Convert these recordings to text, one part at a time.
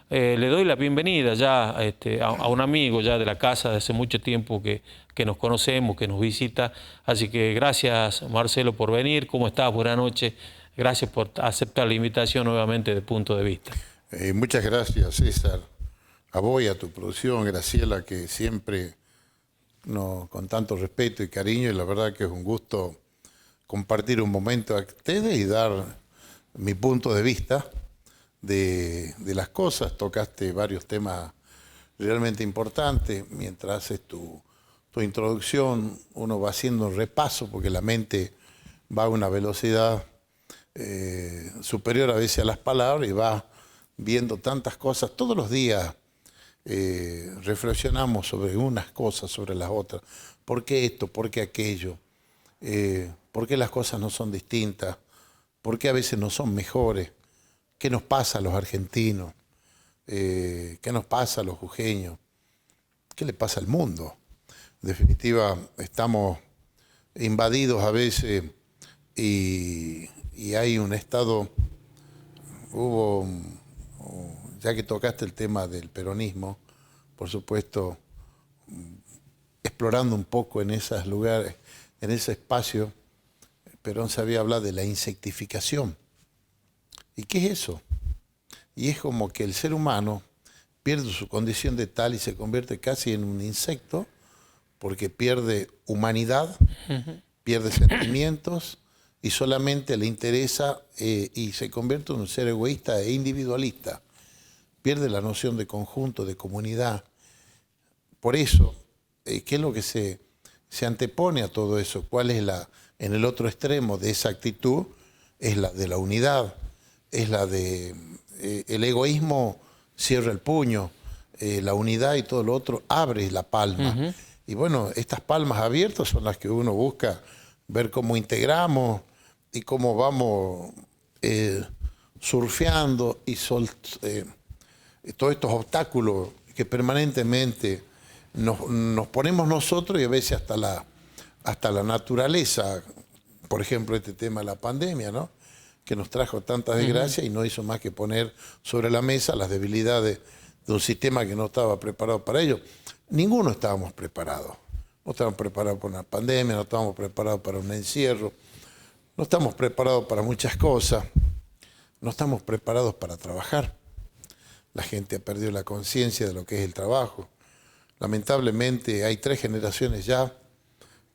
le doy la bienvenida ya a un amigo ya de la casa de hace mucho tiempo que nos conocemos, que nos visita. Así que gracias, Marcelo, por venir. ¿Cómo estás? Buenas noches. Gracias por aceptar la invitación nuevamente de Punto de Vista. Muchas gracias, César, a vos y a tu producción, Graciela, que siempre con tanto respeto y cariño, y la verdad que es un gusto compartir un momento a ustedes y dar mi punto de vista de las cosas. Tocaste varios temas realmente importantes. Mientras haces tu introducción, uno va haciendo un repaso porque la mente va a una velocidad superior a veces a las palabras y va viendo tantas cosas. Todos los días reflexionamos sobre unas cosas, sobre las otras. ¿Por qué esto? ¿Por qué aquello? ¿Por qué las cosas no son distintas? ¿Por qué a veces no son mejores? ¿Qué nos pasa a los argentinos? ¿Qué nos pasa a los jujeños? ¿Qué le pasa al mundo? En definitiva, estamos invadidos a veces y hay un estado, ya que tocaste el tema del peronismo, por supuesto, explorando un poco en esos lugares, en ese espacio, Perón sabía hablar de la insectificación. ¿Y qué es eso? Y es como que el ser humano pierde su condición de tal y se convierte casi en un insecto porque pierde humanidad, pierde sentimientos y solamente le interesa y se convierte en un ser egoísta e individualista. Pierde la noción de conjunto, de comunidad. Por eso, ¿qué es lo que se antepone a todo eso? ¿Cuál es en el otro extremo de esa actitud? Es la de la unidad, es la de el egoísmo cierra el puño, la unidad y todo lo otro abre la palma. Y bueno, estas palmas abiertas son las que uno busca ver cómo integramos y cómo vamos surfeando y todos estos obstáculos que permanentemente nos ponemos nosotros y a veces hasta la naturaleza. Por ejemplo, este tema de la pandemia, ¿no?, que nos trajo tantas desgracias y no hizo más que poner sobre la mesa las debilidades de un sistema que no estaba preparado para ello. Ninguno estábamos preparados. No estábamos preparados para una pandemia, no estábamos preparados para un encierro, no estamos preparados para muchas cosas, no estamos preparados para trabajar. La gente ha perdido la conciencia de lo que es el trabajo. Lamentablemente hay 3 generaciones ya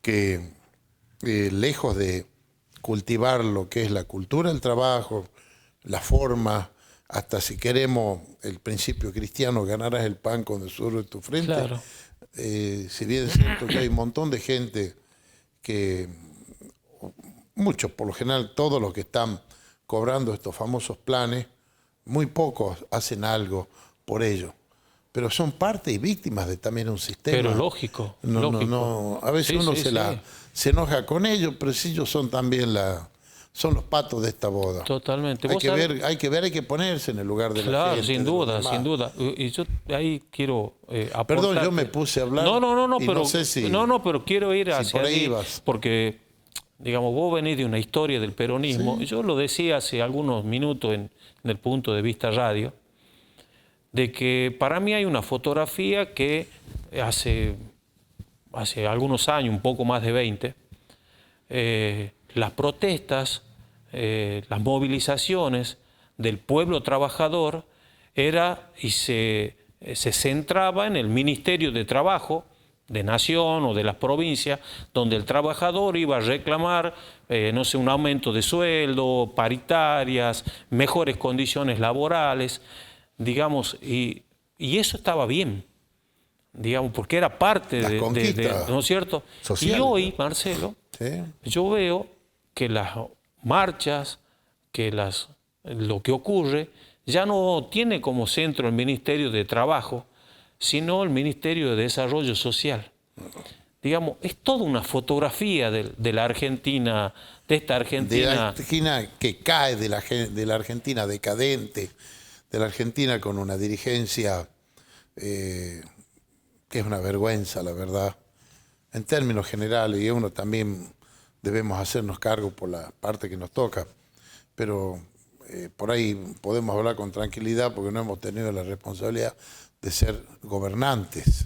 que lejos de cultivar lo que es la cultura del trabajo, la forma, hasta si queremos el principio cristiano, ganarás el pan con el sudor de tu frente. Claro. Si bien es cierto que hay un montón de gente que, muchos, por lo general, todos los que están cobrando estos famosos planes, muy pocos hacen algo por ello. Pero son parte y víctimas de también un sistema. Pero lógico. A veces uno se enoja con ellos, pero sí ellos son también son los patos de esta boda. Totalmente. Hay que ponerse en el lugar de la gente. Claro, sin duda, sin duda. Y yo ahí quiero aportar. Perdón, yo me puse a hablar. No, y pero no sé si, pero quiero ir hacia por ahí allí, vas. porque, digamos, vos venís de una historia del peronismo. Sí. Yo lo decía hace algunos minutos en el Punto de Vista Radio, de que para mí hay una fotografía que hace algunos años, un poco más de 20, las protestas, las movilizaciones del pueblo trabajador se centraba en el Ministerio de Trabajo de Nación o de las provincias, donde el trabajador iba a reclamar, no sé, un aumento de sueldo, paritarias, mejores condiciones laborales, digamos, y eso estaba bien, digamos, porque era parte ¿no es cierto? Social, y hoy, Marcelo, ¿sí? Yo veo que las marchas, lo que ocurre, ya no tiene como centro el Ministerio de Trabajo, sino el Ministerio de Desarrollo Social. Digamos, es toda una fotografía de la Argentina, de esta Argentina. De la Argentina que cae, de la Argentina decadente, de la Argentina con una dirigencia que es una vergüenza, la verdad, en términos generales, y uno también debemos hacernos cargo por la parte que nos toca, pero por ahí podemos hablar con tranquilidad porque no hemos tenido la responsabilidad de ser gobernantes,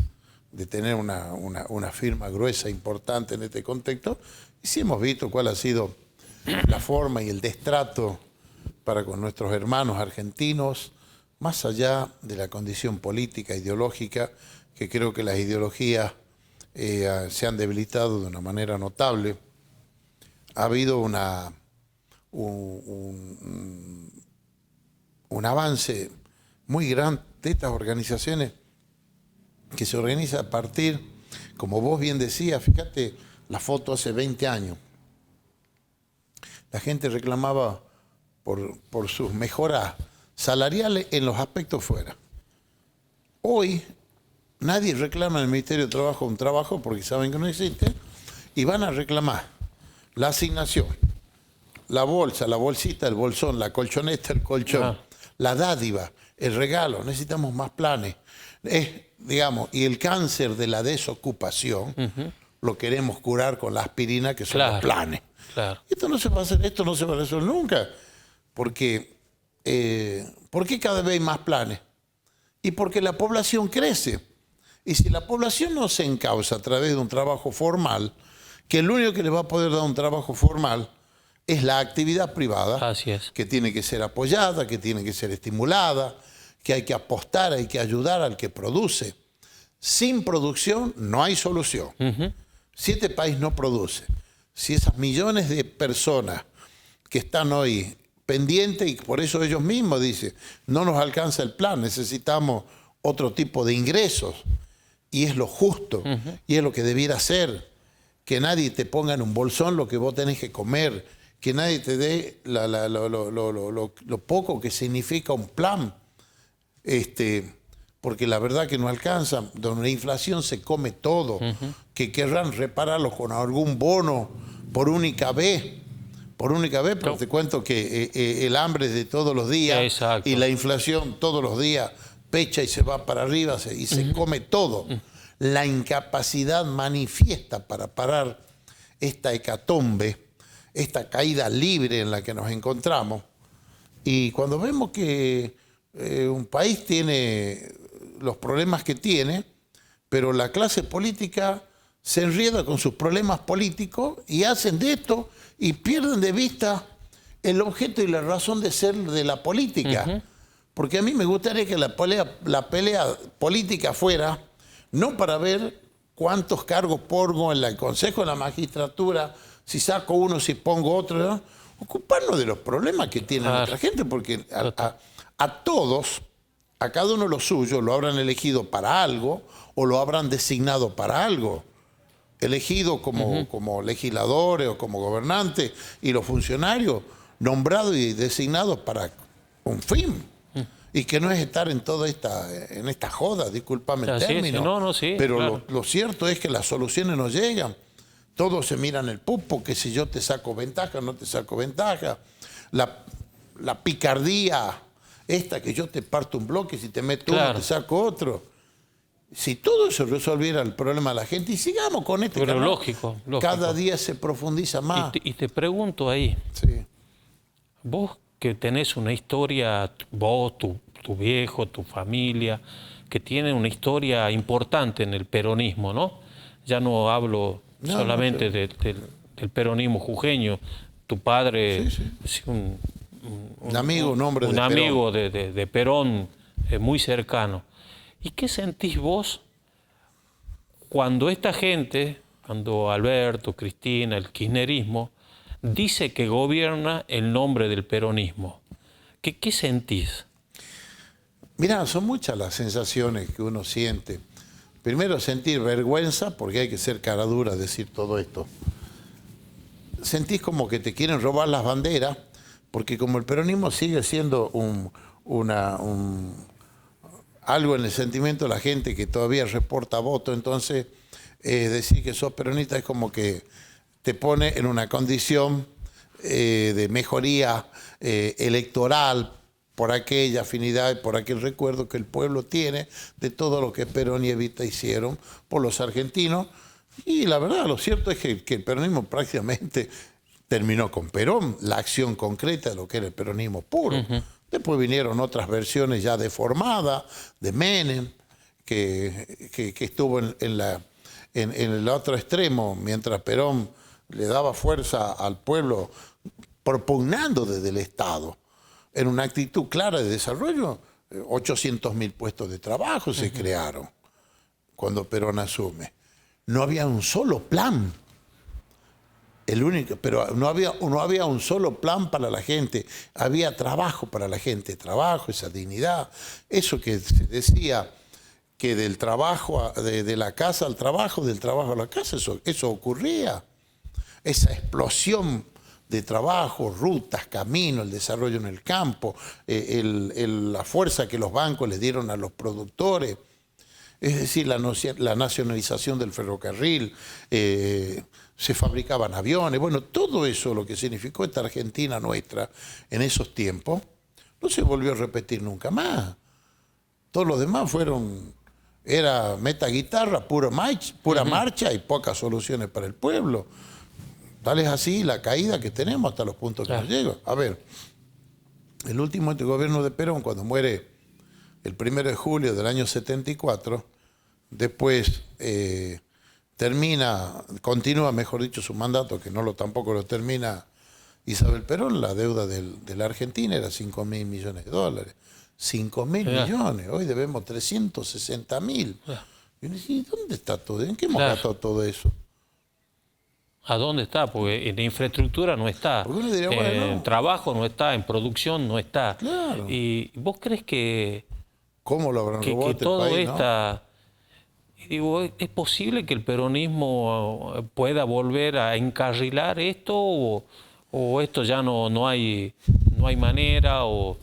de tener una firma gruesa, importante en este contexto, y sí hemos visto cuál ha sido la forma y el destrato para con nuestros hermanos argentinos, más allá de la condición política, ideológica, que creo que las ideologías se han debilitado de una manera notable. Ha habido un avance muy grande de estas organizaciones que se organiza a partir, como vos bien decías, fíjate la foto hace 20 años. La gente reclamaba por sus mejoras salariales en los aspectos fuera. Hoy nadie reclama en el Ministerio de Trabajo un trabajo porque saben que no existe y van a reclamar la asignación, la bolsa, la bolsita, el bolsón, la colchoneta, el colchón, la dádiva, el regalo. Necesitamos más planes. Digamos, y el cáncer de la desocupación lo queremos curar con la aspirina, que son los planes. Claro. Esto no se va a hacer, esto no se va a resolver nunca. Porque, ¿por qué cada vez hay más planes? Y porque la población crece. Y si la población no se encausa a través de un trabajo formal, que el único que le va a poder dar un trabajo formal es la actividad privada, Así es. que tiene que ser apoyada, que tiene que ser estimulada, que hay que apostar, hay que ayudar al que produce. Sin producción no hay solución. Si este país no produce, si esas millones de personas que están hoy pendientes, y por eso ellos mismos dicen, no nos alcanza el plan, necesitamos otro tipo de ingresos, y es lo justo, y es lo que debiera ser, que nadie te ponga en un bolsón lo que vos tenés que comer, que nadie te dé lo poco que significa un plan, porque la verdad que no alcanza, donde la inflación se come todo, que querrán repararlo con algún bono por única vez, pero te cuento que el hambre es de todos los días. Exacto. Y la inflación todos los días pecha y se va para arriba y se come todo. La incapacidad manifiesta para parar esta hecatombe, esta caída libre en la que nos encontramos. Y cuando vemos que un país tiene los problemas que tiene, pero la clase política se enrieda con sus problemas políticos y hacen de esto y pierden de vista el objeto y la razón de ser de la política. Porque a mí me gustaría que la pelea política fuera no para ver cuántos cargos pongo en el Consejo de la Magistratura, si saco uno, si pongo otro, ¿no? Ocuparnos de los problemas que tiene nuestra gente, porque a todos, a cada uno lo suyo, lo habrán elegido para algo o lo habrán designado para algo. Elegido como legisladores o como gobernantes, y los funcionarios nombrados y designados para un fin. Y que no es estar en toda esta joda, discúlpame el término. Pero claro, lo cierto es que las soluciones no llegan. Todos se miran el pupo, que si yo te saco ventaja, no te saco ventaja. La picardía, que yo te parto un bloque, si te meto uno, te saco otro. Si todo eso resolviera el problema de la gente, y sigamos con este canal, lógico. Cada día se profundiza más. Y te pregunto ahí, vos que tenés una historia, vos, tu viejo, tu familia, que tienen una historia importante en el peronismo, ¿no? Ya no hablo solamente del peronismo jujeño. Tu padre es un amigo, un amigo de Perón, muy cercano. ¿Y qué sentís vos cuando esta gente, cuando Alberto, Cristina, el kirchnerismo, dice que gobierna en nombre del peronismo? ¿Qué sentís? Mirá, son muchas las sensaciones que uno siente. Primero, sentir vergüenza, porque hay que ser cara dura decir todo esto. Sentís como que te quieren robar las banderas, porque como el peronismo sigue siendo algo en el sentimiento de la gente que todavía reporta voto, entonces decir que sos peronista es como que te pone en una condición de mejoría electoral por aquella afinidad y por aquel recuerdo que el pueblo tiene de todo lo que Perón y Evita hicieron por los argentinos. Y la verdad, lo cierto es que el peronismo prácticamente terminó con Perón, la acción concreta de lo que era el peronismo puro. Después vinieron otras versiones ya deformadas, de Menem, que estuvo en el otro extremo, mientras Perón le daba fuerza al pueblo propugnando desde el Estado, en una actitud clara de desarrollo. 800.000 puestos de trabajo se crearon cuando Perón asume. No había un solo plan. Pero no había un solo plan para la gente. Había trabajo para la gente, trabajo, esa dignidad. Eso que se decía que del trabajo, de la casa al trabajo, del trabajo a la casa, eso ocurría. Esa explosión de trabajo, rutas, caminos, el desarrollo en el campo, la fuerza que los bancos les dieron a los productores, es decir, la nacionalización del ferrocarril, se fabricaban aviones, bueno, todo eso, lo que significó esta Argentina nuestra en esos tiempos, no se volvió a repetir nunca más. Todo lo demás era meta guitarra, pura marcha y pocas soluciones para el pueblo. Tal es así la caída que tenemos hasta los puntos que nos llega. A ver, el último gobierno de Perón, cuando muere el 1 de julio del año 74, después continúa, mejor dicho, su mandato, que tampoco lo termina Isabel Perón. La deuda de la Argentina era 5.000 millones de dólares. 5.000 millones, hoy debemos 360.000. ¿Y dónde está todo? ¿En qué hemos gastado todo eso? ¿A dónde está? Porque en infraestructura no está, diría, en trabajo no está, en producción no está. Claro. ¿Y vos crees que, ¿cómo lo habrán robado que todo país, esta... ¿no? Digo, ¿es posible que el peronismo pueda volver a encarrilar esto o esto ya no hay manera? O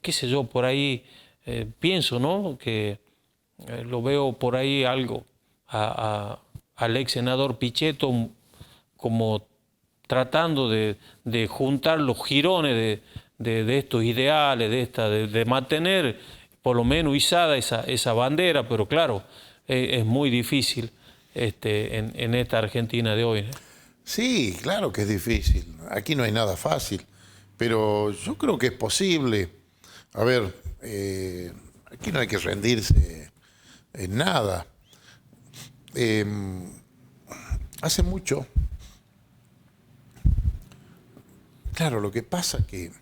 qué sé yo, por ahí pienso, ¿no? Que lo veo por ahí algo al ex senador Pichetto como tratando de juntar los jirones de estos ideales, de mantener por lo menos izada esa bandera, pero claro, es muy difícil en esta Argentina de hoy, ¿no? Sí, claro que es difícil. Aquí no hay nada fácil, pero yo creo que es posible. A ver, aquí no hay que rendirse en nada. Hace mucho, claro, lo que pasa es que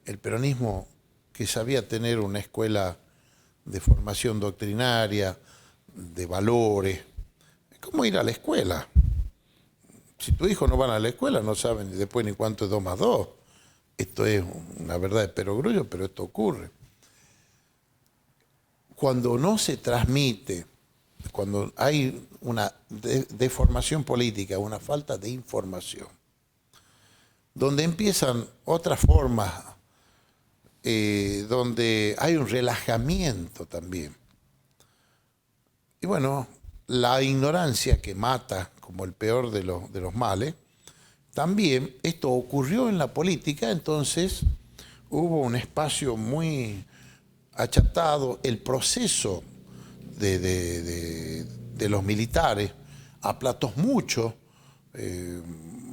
el peronismo, que sabía tener una escuela de formación doctrinaria, de valores, es como ir a la escuela. Si tus hijos no van a la escuela, no saben después ni cuánto es 2 más 2. Esto es una verdad de perogrullo, pero esto ocurre. Cuando no se transmite, cuando hay una deformación política, una falta de información, donde empiezan otras formas, donde hay un relajamiento también. Y bueno, la ignorancia que mata como el peor de los males, también esto ocurrió en la política, entonces hubo un espacio muy achatado. El proceso de los militares aplató mucho,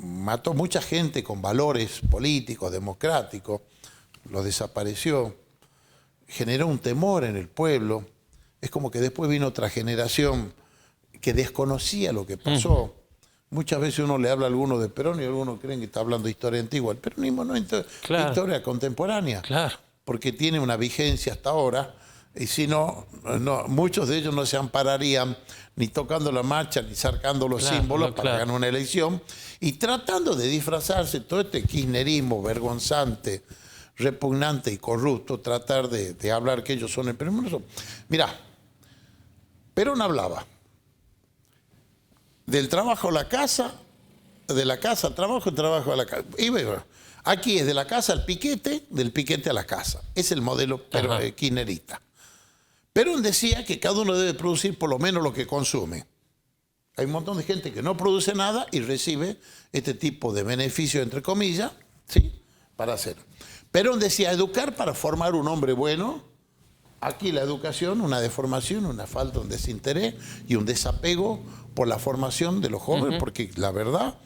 mató mucha gente con valores políticos, democráticos, lo desapareció, generó un temor en el pueblo. Es como que después vino otra generación que desconocía lo que pasó. Muchas veces uno le habla a alguno de Perón y algunos creen que está hablando de historia antigua. El peronismo no es historia contemporánea, porque tiene una vigencia hasta ahora, y si no, muchos de ellos no se ampararían ni tocando la marcha, ni sacando los símbolos para ganar una elección, y tratando de disfrazarse todo este kirchnerismo vergonzante, repugnante y corrupto, tratar de hablar que ellos son el peronismo. Mirá, Perón hablaba del trabajo a la casa, de la casa al trabajo, el trabajo a la casa. Y bueno, aquí es de la casa al piquete, del piquete a la casa. Es el modelo kirchnerista. Perón decía que cada uno debe producir por lo menos lo que consume. Hay un montón de gente que no produce nada y recibe este tipo de beneficios, entre comillas, ¿sí?, para hacer. Perón decía educar para formar un hombre bueno. Aquí la educación, una deformación, una falta, un desinterés y un desapego por la formación de los jóvenes, porque la verdad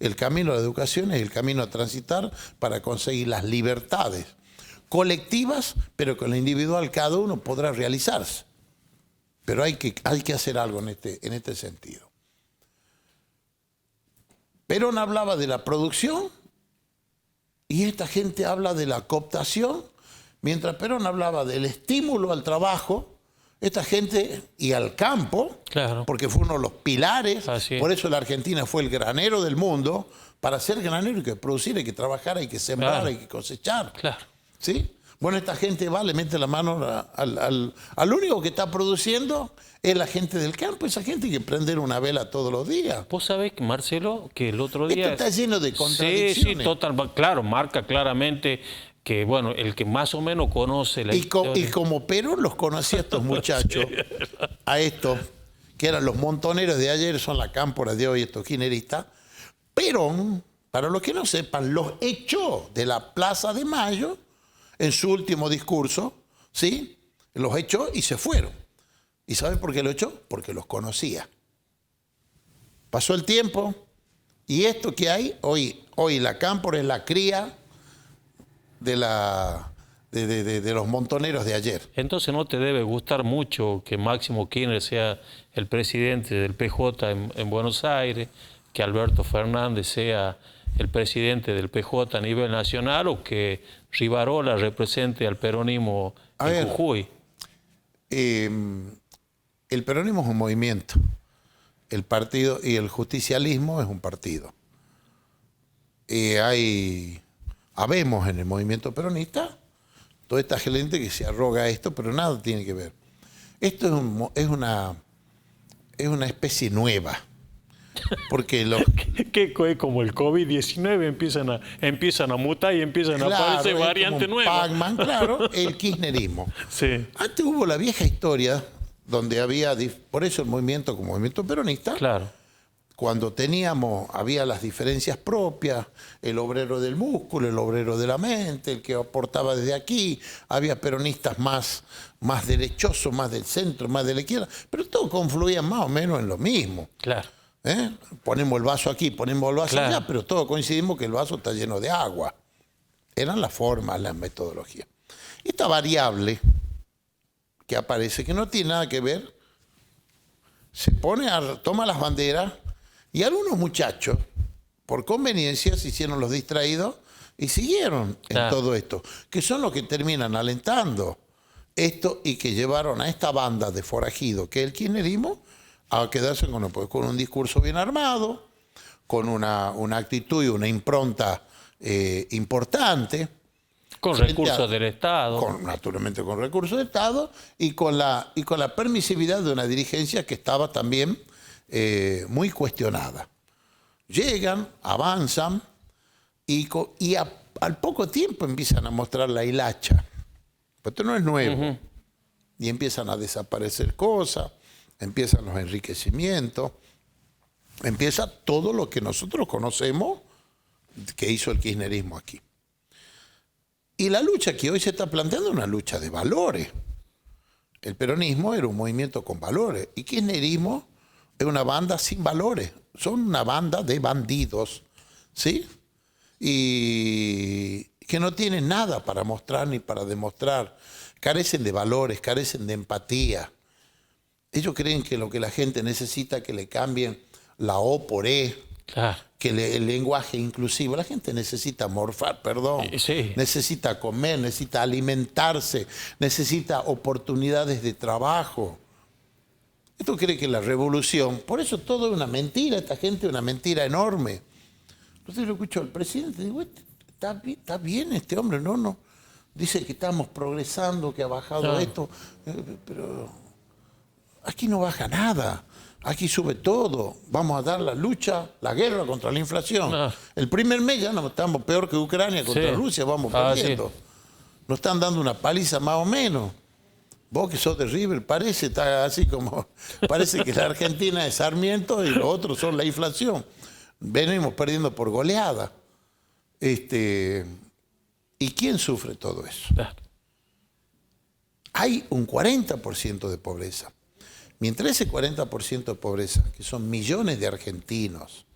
el camino a la educación es el camino a transitar para conseguir las libertades colectivas, pero con lo individual cada uno podrá realizarse. Pero hay que hacer algo en este sentido. Perón hablaba de la producción y esta gente habla de la cooptación. Mientras Perón hablaba del estímulo al trabajo, esta gente, y al campo, Claro. porque fue uno de los pilares, Así es. por eso la Argentina fue el granero del mundo. Para ser granero hay que producir, hay que trabajar, hay que sembrar, Claro. hay que cosechar. Claro. ¿Sí? Bueno, esta gente va, le mete la mano al único que está produciendo es la gente del campo. Esa gente hay que prender una vela todos los días. Vos sabés, Marcelo, que el otro día... Esto está lleno de Sí, contradicciones. sí, total, claro, marca claramente que, bueno, el que más o menos conoce la Y historia... como Perón los conocía a estos muchachos, a estos, que eran los montoneros de ayer, son la cámpora de hoy, estos kirchneristas, Perón, para los que no sepan, los echó de la Plaza de Mayo en su último discurso, ¿sí? Los echó y se fueron. ¿Y saben por qué lo echó? Porque los conocía. Pasó el tiempo y esto que hay, hoy la cámpora es la cría de los montoneros de ayer. Entonces no te debe gustar mucho que Máximo Kirchner sea el presidente del PJ en Buenos Aires, que Alberto Fernández sea el presidente del PJ a nivel nacional o que Rivarola represente al peronismo A en ver. Jujuy. El peronismo es un movimiento. El partido y el justicialismo es un partido. Habemos en el movimiento peronista toda esta gente que se arroga esto, pero nada tiene que ver. Esto es una especie nueva. Porque Que es como el COVID-19, empiezan a mutar y empiezan a aparecer es variantes como un nuevas. Pac-Man, claro, el kirchnerismo. Sí, Antes hubo la vieja historia donde por eso el movimiento como movimiento peronista, claro. cuando había las diferencias propias, el obrero del músculo, el obrero de la mente, el que aportaba desde aquí, había peronistas más derechosos, más del centro, más de la izquierda, pero todos confluían más o menos en lo mismo. Claro. Ponemos el vaso aquí, ponemos el vaso Claro. allá, pero todos coincidimos que el vaso está lleno de agua. Eran las formas, las metodologías. Esta variable que aparece, que no tiene nada que ver, toma las banderas y algunos muchachos, por conveniencia, se hicieron los distraídos y siguieron en Claro. todo esto, que son los que terminan alentando esto y que llevaron a esta banda de forajidos, que es el kirchnerismo, a quedarse con un discurso bien armado, con una actitud y una impronta importante. Con Frente recursos del Estado. Naturalmente con recursos de Estado y con la permisividad de una dirigencia que estaba también muy cuestionada. Llegan, avanzan y al poco tiempo empiezan a mostrar la hilacha. Pero esto no es nuevo. Y empiezan a desaparecer cosas, empiezan los enriquecimientos, empieza todo lo que nosotros conocemos que hizo el kirchnerismo aquí. Y la lucha que hoy se está planteando es una lucha de valores. El peronismo era un movimiento con valores y kirchnerismo es una banda sin valores. Son una banda de bandidos, ¿sí? Y que no tienen nada para mostrar ni para demostrar. Carecen de valores, carecen de empatía. Ellos creen que lo que la gente necesita es que le cambien la O por E, Claro. que el lenguaje inclusivo. La gente necesita morfar, perdón. Sí. Necesita comer, necesita alimentarse, necesita oportunidades de trabajo. Esto cree que la revolución, por eso todo es una mentira, esta gente es una mentira enorme. Entonces lo escucho al presidente y digo, está bien este hombre, no. Dice que estamos progresando, que ha bajado Claro. esto, pero aquí no baja nada. Aquí sube todo. Vamos a dar la lucha, la guerra contra la inflación. Ah. El primer mes ya no estamos peor que Ucrania contra Sí. Rusia, vamos Ah, perdiendo. Nos están dando una paliza más o menos. Vos que sos de River, está así como, parece que la Argentina es Sarmiento y los otros son la inflación. Venimos perdiendo por goleada. ¿Y quién sufre todo eso? Claro. Hay un 40% de pobreza. Mientras ese 40% de pobreza, que son millones de argentinos,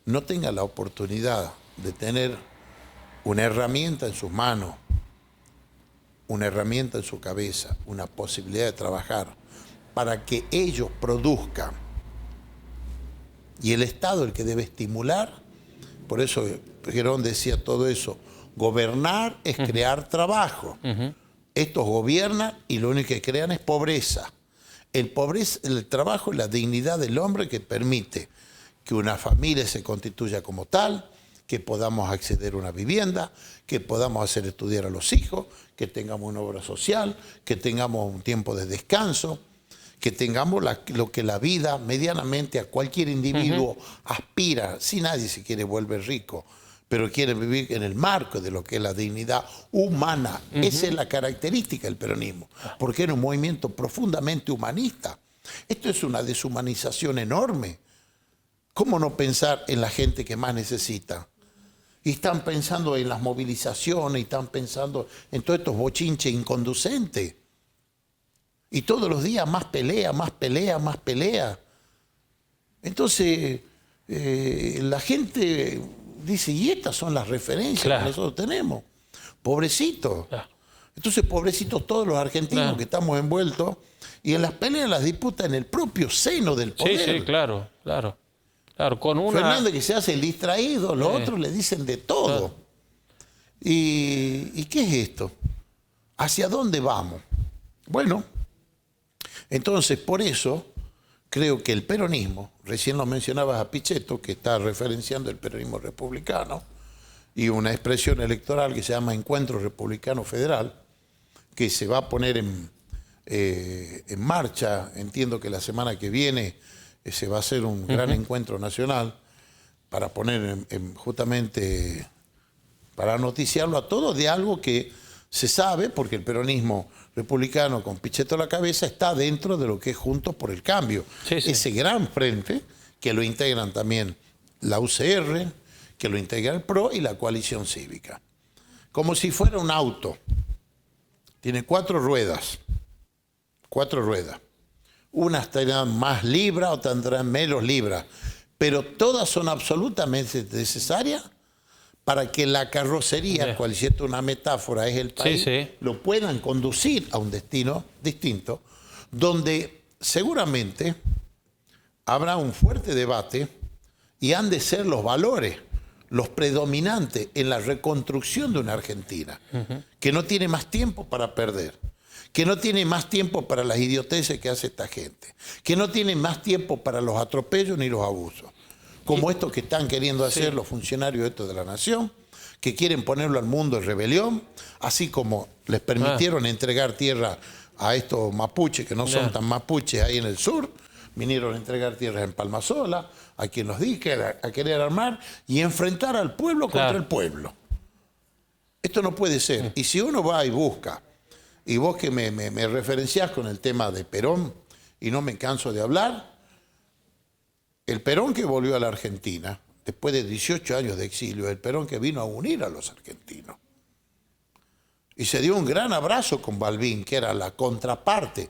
no tenga la oportunidad de tener una herramienta en sus manos, una herramienta en su cabeza, una posibilidad de trabajar para que ellos produzcan. Y el Estado el que debe estimular, por eso Girón decía todo eso, gobernar es crear trabajo. Estos gobiernan y lo único que crean es pobreza. El trabajo es la dignidad del hombre que permite que una familia se constituya como tal, que podamos acceder a una vivienda, que podamos hacer estudiar a los hijos, que tengamos una obra social, que tengamos un tiempo de descanso, que tengamos lo que la vida medianamente a cualquier individuo aspira. Si nadie se quiere volver rico, pero quiere vivir en el marco de lo que es la dignidad humana. Esa es la característica del peronismo, porque era un movimiento profundamente humanista. Esto es una deshumanización enorme. ¿Cómo no pensar en la gente que más necesita? Y están pensando en las movilizaciones, y están pensando en todos estos bochinches inconducentes. Y todos los días más pelea, más pelea, más pelea. Entonces, la gente dice, y estas son las referencias que nosotros tenemos. Pobrecitos. Entonces, pobrecitos todos los argentinos que estamos envueltos, y en las peleas, las disputas en el propio seno del poder. Sí, claro. Claro, con una... Fernández que se hace el distraído, los otros le dicen de todo. ¿Y qué es esto? ¿Hacia dónde vamos? Bueno, entonces por eso creo que el peronismo, recién lo mencionabas a Pichetto, que está referenciando el peronismo republicano, y una expresión electoral que se llama Encuentro Republicano Federal, que se va a poner en marcha, entiendo que la semana que viene se va a hacer un gran encuentro nacional para poner justamente, para noticiarlo a todos de algo que se sabe, porque el peronismo republicano con Pichetto a la cabeza está dentro de lo que es Juntos por el Cambio. Ese gran frente que lo integran también la UCR, que lo integra el PRO y la coalición cívica. Como si fuera un auto. Tiene 4 ruedas. 4 ruedas. Unas tendrán más libras, otras tendrán menos libras, pero todas son absolutamente necesarias para que la carrocería, cual es una metáfora, es el país, lo puedan conducir a un destino distinto, donde seguramente habrá un fuerte debate y han de ser los valores los predominantes en la reconstrucción de una Argentina, que no tiene más tiempo para perder, que no tiene más tiempo para las idioteces que hace esta gente, que no tiene más tiempo para los atropellos ni los abusos, como estos que están queriendo hacer los funcionarios estos de la nación, que quieren ponerlo al mundo en rebelión, así como les permitieron entregar tierra a estos mapuches, que no son tan mapuches ahí en el sur, vinieron a entregar tierras en Palmasola, a quien los dije, a querer armar y enfrentar al pueblo contra el pueblo. Esto no puede ser. Y si uno va y busca, y vos que me referenciás con el tema de Perón, y no me canso de hablar, el Perón que volvió a la Argentina, después de 18 años de exilio, el Perón que vino a unir a los argentinos. Y se dio un gran abrazo con Balbín, que era la contraparte,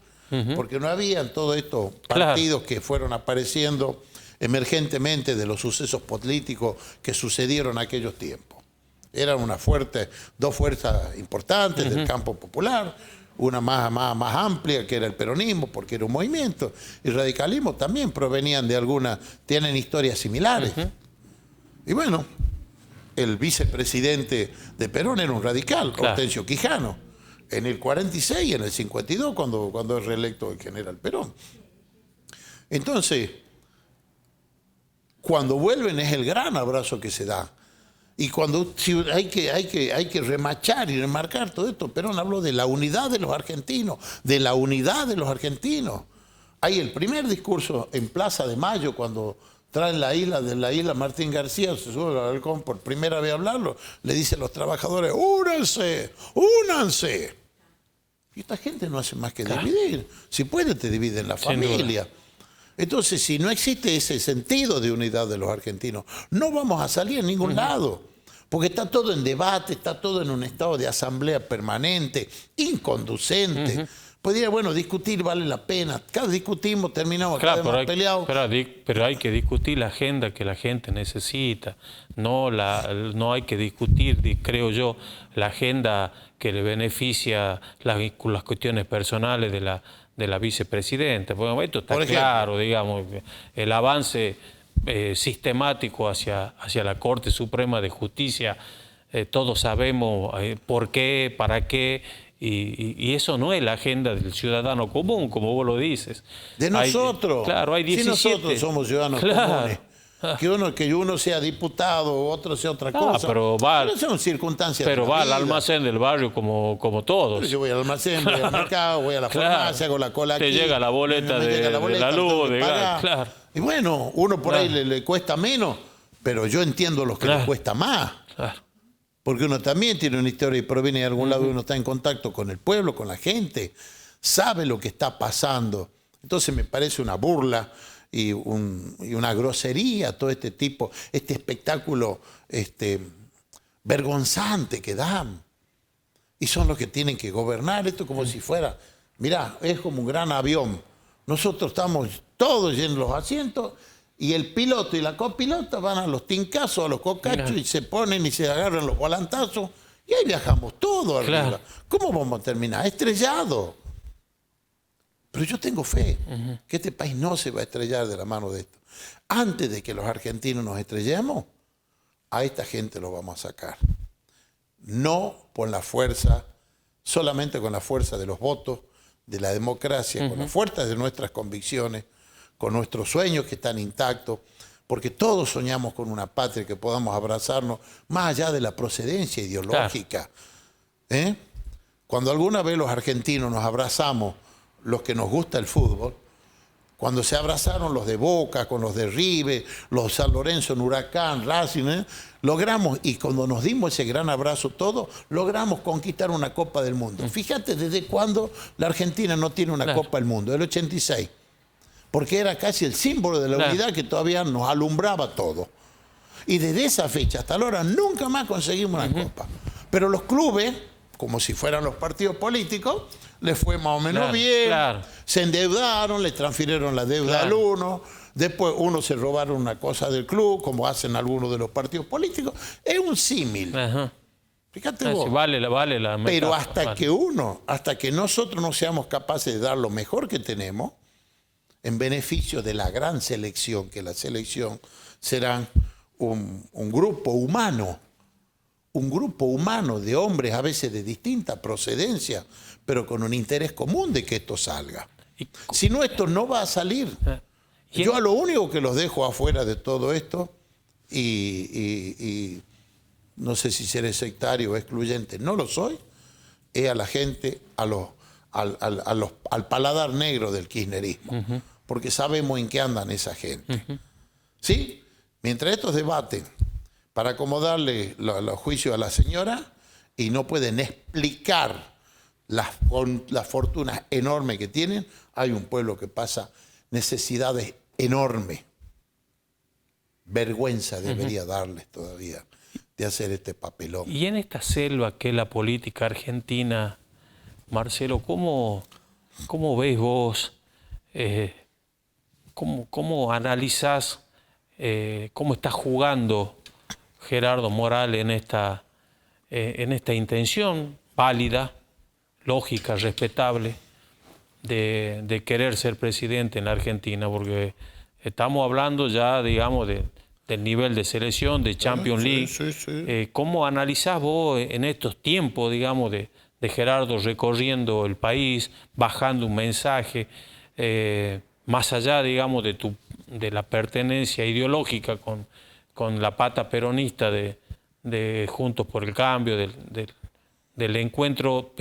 porque no habían todos estos partidos que fueron apareciendo emergentemente de los sucesos políticos que sucedieron en aquellos tiempos. Eran dos fuerzas importantes del campo popular, una más amplia que era el peronismo, porque era un movimiento, y el radicalismo también provenían de tienen historias similares. Y bueno, el vicepresidente de Perón era un radical, Hortensio Quijano, en el 46 y en el 52, cuando es reelecto el general Perón. Entonces, cuando vuelven es el gran abrazo que se da. Y cuando hay que remachar y remarcar todo esto, Perón habló de la unidad de los argentinos, de la unidad de los argentinos. Hay el primer discurso en Plaza de Mayo, cuando traen de la isla Martín García, se sube al balcón por primera vez a hablarlo, le dice a los trabajadores, únanse, únanse. Y esta gente no hace más que dividir. Si puede, te divide en la familia. Entonces, si no existe ese sentido de unidad de los argentinos, no vamos a salir a ningún lado. Porque está todo en debate, está todo en un estado de asamblea permanente, inconducente. Podría, bueno, discutir vale la pena. Cada discutimos, terminamos Claro, cada vez más peleados. pero hay que discutir la agenda que la gente necesita. No hay que discutir, creo yo, la agenda que le beneficia las cuestiones personales de la vicepresidenta. Bueno, esto está claro, digamos, el avance sistemático hacia la Corte Suprema de Justicia. Todos sabemos por qué, para qué. Y eso no es la agenda del ciudadano común, como vos lo dices. De nosotros. Claro, hay 17. Si nosotros somos ciudadanos comunes. Que uno sea diputado o otro sea otra cosa. Pero son circunstancias. Pero va al almacén del barrio como todos. Pero yo voy al almacén, voy al mercado, voy a la farmacia, hago la cola aquí. Te llega la boleta de la luz, de gas, claro. Y bueno, uno por ahí le cuesta menos, pero yo entiendo los que les cuesta más. Claro. Porque uno también tiene una historia y proviene de algún lado y uno está en contacto con el pueblo, con la gente, sabe lo que está pasando. Entonces me parece una burla y una grosería todo este tipo, este espectáculo vergonzante que dan. Y son los que tienen que gobernar esto como si fuera, mirá, es como un gran avión. Nosotros estamos todos llenos los asientos y el piloto y la copilota van a los tincazos, a los cocachos y se ponen y se agarran los volantazos y ahí viajamos todos arriba. Claro. ¿Cómo vamos a terminar? Estrellado. Pero yo tengo fe que este país no se va a estrellar de la mano de esto. Antes de que los argentinos nos estrellemos, a esta gente lo vamos a sacar. No por la fuerza, solamente con la fuerza de los votos, de la democracia, con la fuerza de nuestras convicciones, con nuestros sueños que están intactos, porque todos soñamos con una patria que podamos abrazarnos más allá de la procedencia ideológica. Claro. Cuando alguna vez los argentinos nos abrazamos, los que nos gusta el fútbol, cuando se abrazaron los de Boca con los de River, los San Lorenzo en Huracán, Racing, logramos, y cuando nos dimos ese gran abrazo todos, logramos conquistar una Copa del Mundo. Fíjate desde cuándo la Argentina no tiene una Copa del Mundo, el 86. Porque era casi el símbolo de la unidad que todavía nos alumbraba todo. Y desde esa fecha hasta ahora nunca más conseguimos una Copa. Pero los clubes, como si fueran los partidos políticos, les fue más o menos bien, se endeudaron, les transfirieron la deuda al uno, después uno se robaron una cosa del club, como hacen algunos de los partidos políticos. Es un símil. Fíjate vos. Vale la pero hasta que nosotros no seamos capaces de dar lo mejor que tenemos, en beneficio de la gran selección, que la selección serán un grupo humano de hombres a veces de distinta procedencia, pero con un interés común de que esto salga. Si no, esto no va a salir. Yo a lo único que los dejo afuera de todo esto, y no sé si seré sectario o excluyente, no lo soy, es a la gente, al paladar negro del kirchnerismo, porque sabemos en qué andan esa gente. ¿Sí? Mientras estos debaten para acomodarle los juicios a la señora y no pueden explicar las fortunas enormes que tienen, hay un pueblo que pasa necesidades enormes. Vergüenza debería darles todavía de hacer este papelón. Y en esta selva que es la política argentina, Marcelo, ¿cómo ves vos, cómo analizás cómo está jugando Gerardo Morales en esta intención válida, lógica, respetable, de querer ser presidente en la Argentina? Porque estamos hablando ya, digamos, del nivel de selección, de Champions League. Sí. ¿Cómo analizás vos en estos tiempos, digamos, de Gerardo recorriendo el país, bajando un mensaje, más allá, digamos, de la pertenencia ideológica con la pata peronista de Juntos por el Cambio, del encuentro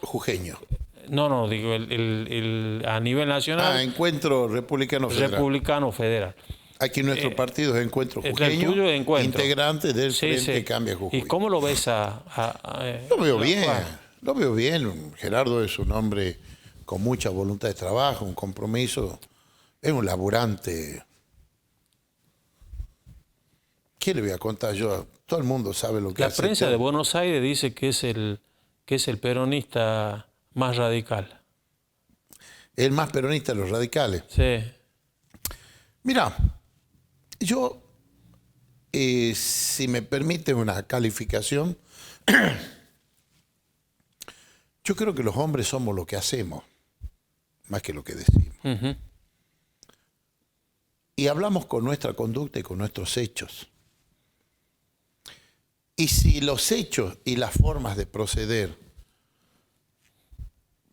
jujeño? No, digo, a nivel nacional. Encuentro republicano federal. Republicano federal. Aquí nuestro partido es Encuentro Jujeño, integrante del Frente Cambia Jujuy. ¿Y cómo lo ves Lo veo bien. Gerardo es un hombre con mucha voluntad de trabajo, un compromiso. Es un laburante. ¿Qué le voy a contar yo? Todo el mundo sabe lo que hace. La prensa de Buenos Aires dice que es el peronista Más radical. El más peronista de los radicales. Sí. Mira, yo, si me permite una calificación, yo creo que los hombres somos lo que hacemos, más que lo que decimos. Ujú. Y hablamos con nuestra conducta y con nuestros hechos. Y si los hechos y las formas de proceder,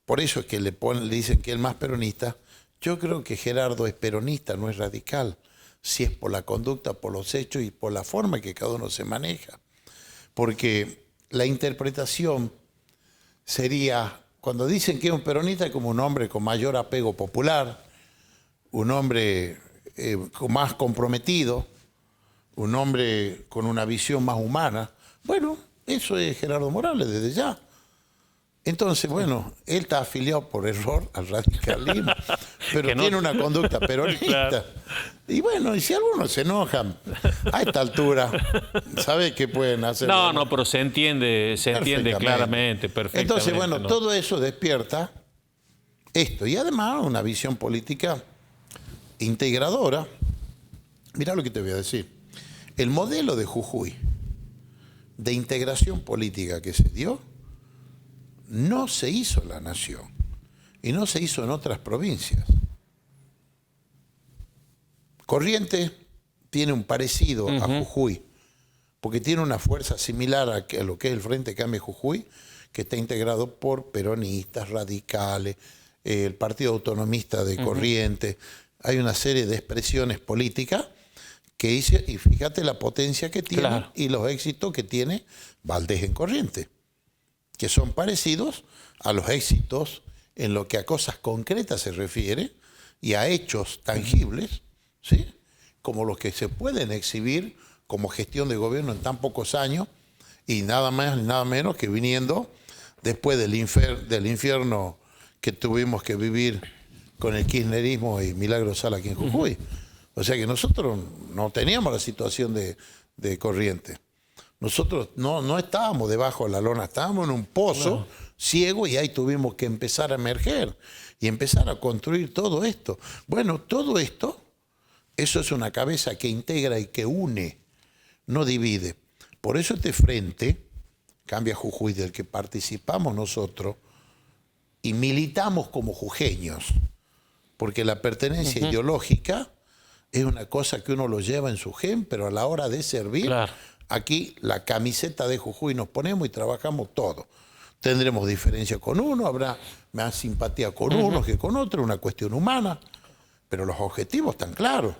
por eso es que le dicen que es el más peronista, yo creo que Gerardo es peronista, no es radical, si es por la conducta, por los hechos y por la forma que cada uno se maneja. Porque la interpretación sería, cuando dicen que es un peronista, es como un hombre con mayor apego popular, un hombre más comprometido, un hombre con una visión más humana. Bueno, eso es Gerardo Morales desde ya. Entonces, bueno, él está afiliado por error al radicalismo, pero no, tiene una conducta peronista. Claro. Y bueno, y si algunos se enojan a esta altura, ¿sabe qué pueden hacer? No, pero se entiende Perfectamente. claramente, perfectamente. Entonces, bueno, ¿no? todo eso despierta esto. Y además una visión política integradora. Mirá lo que te voy a decir. El modelo de Jujuy, de integración política que se dio, no se hizo en la nación y no se hizo en otras provincias. Corrientes tiene un parecido a Jujuy, porque tiene una fuerza similar a lo que es el Frente Cambio Jujuy, que está integrado por peronistas, radicales, el Partido Autonomista de Corrientes. Hay una serie de expresiones políticas que hice, y fíjate la potencia que tiene, claro, y los éxitos que tiene Valdés en Corrientes, que son parecidos a los éxitos en lo que a cosas concretas se refiere y a hechos tangibles, ¿sí?, como los que se pueden exhibir como gestión de gobierno en tan pocos años, y nada más ni nada menos que viniendo después del infierno que tuvimos que vivir con el kirchnerismo y Milagro Sala aquí en Jujuy. O sea que nosotros no teníamos la situación de Corrientes. Nosotros no estábamos debajo de la lona, estábamos en un pozo ciego, y ahí tuvimos que empezar a emerger y empezar a construir todo esto. Bueno, todo esto, eso es una cabeza que integra y que une, no divide. Por eso este frente, Cambia Jujuy, del que participamos nosotros y militamos como jujeños, porque la pertenencia ideológica es una cosa que uno lo lleva en su gen, pero a la hora de servir, claro, aquí la camiseta de Jujuy nos ponemos y trabajamos todo. Tendremos diferencia con uno, habrá más simpatía con uno que con otro, una cuestión humana, pero los objetivos están claros.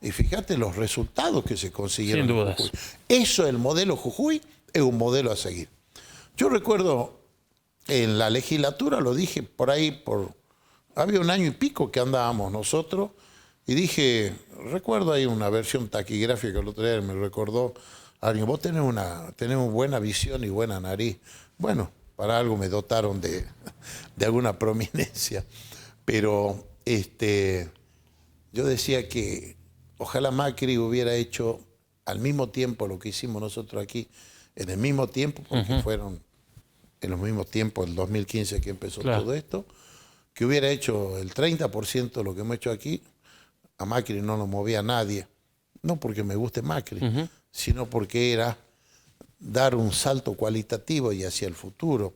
Y fíjate los resultados que se consiguieron. Sin dudas. En Jujuy. Eso, el modelo Jujuy, es un modelo a seguir. Yo recuerdo en la legislatura, lo dije por ahí, había un año y pico que andábamos nosotros, y dije, recuerdo ahí una versión taquigráfica que el otro día me recordó alguien: vos tenés buena visión y buena nariz. Bueno, para algo me dotaron de alguna prominencia, pero yo decía que ojalá Macri hubiera hecho al mismo tiempo lo que hicimos nosotros aquí, en el mismo tiempo, porque fueron en los mismos tiempos, el 2015 que empezó todo esto, que hubiera hecho el 30% de lo que hemos hecho aquí. A Macri no lo movía nadie, no porque me guste Macri, sino porque era dar un salto cualitativo y hacia el futuro,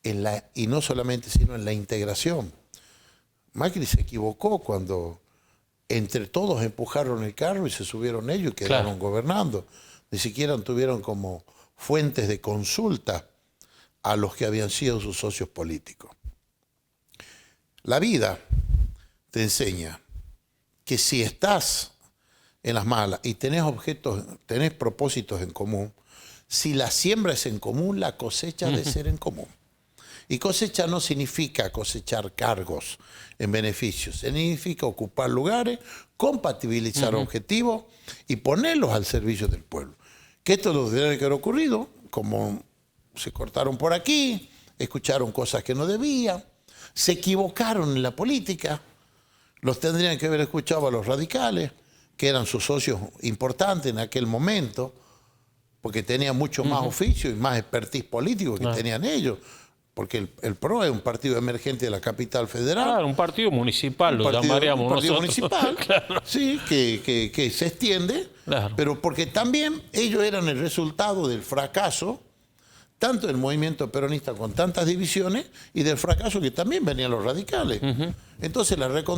y no solamente, sino en la integración. Macri se equivocó cuando entre todos empujaron el carro y se subieron ellos y quedaron gobernando. Ni siquiera tuvieron como fuentes de consulta a los que habían sido sus socios políticos. La vida te enseña que si estás en las malas y tenés propósitos en común, si la siembra es en común, la cosecha ha de ser en común. Y cosecha no significa cosechar cargos en beneficios, significa ocupar lugares, compatibilizar objetivos y ponerlos al servicio del pueblo. Que esto no debe haber ocurrido, como se cortaron por aquí, escucharon cosas que no debían, se equivocaron en la política, los tendrían que haber escuchado a los radicales, que eran sus socios importantes en aquel momento, porque tenían mucho más oficio y más expertise político que tenían ellos. porque el PRO es un partido emergente de la capital federal. Claro, un partido municipal, lo llamaríamos un partido nosotros. municipal, Claro. sí, que se extiende, Claro. pero porque también ellos eran el resultado del fracaso, tanto del movimiento peronista con tantas divisiones, y del fracaso que también venían los radicales. Entonces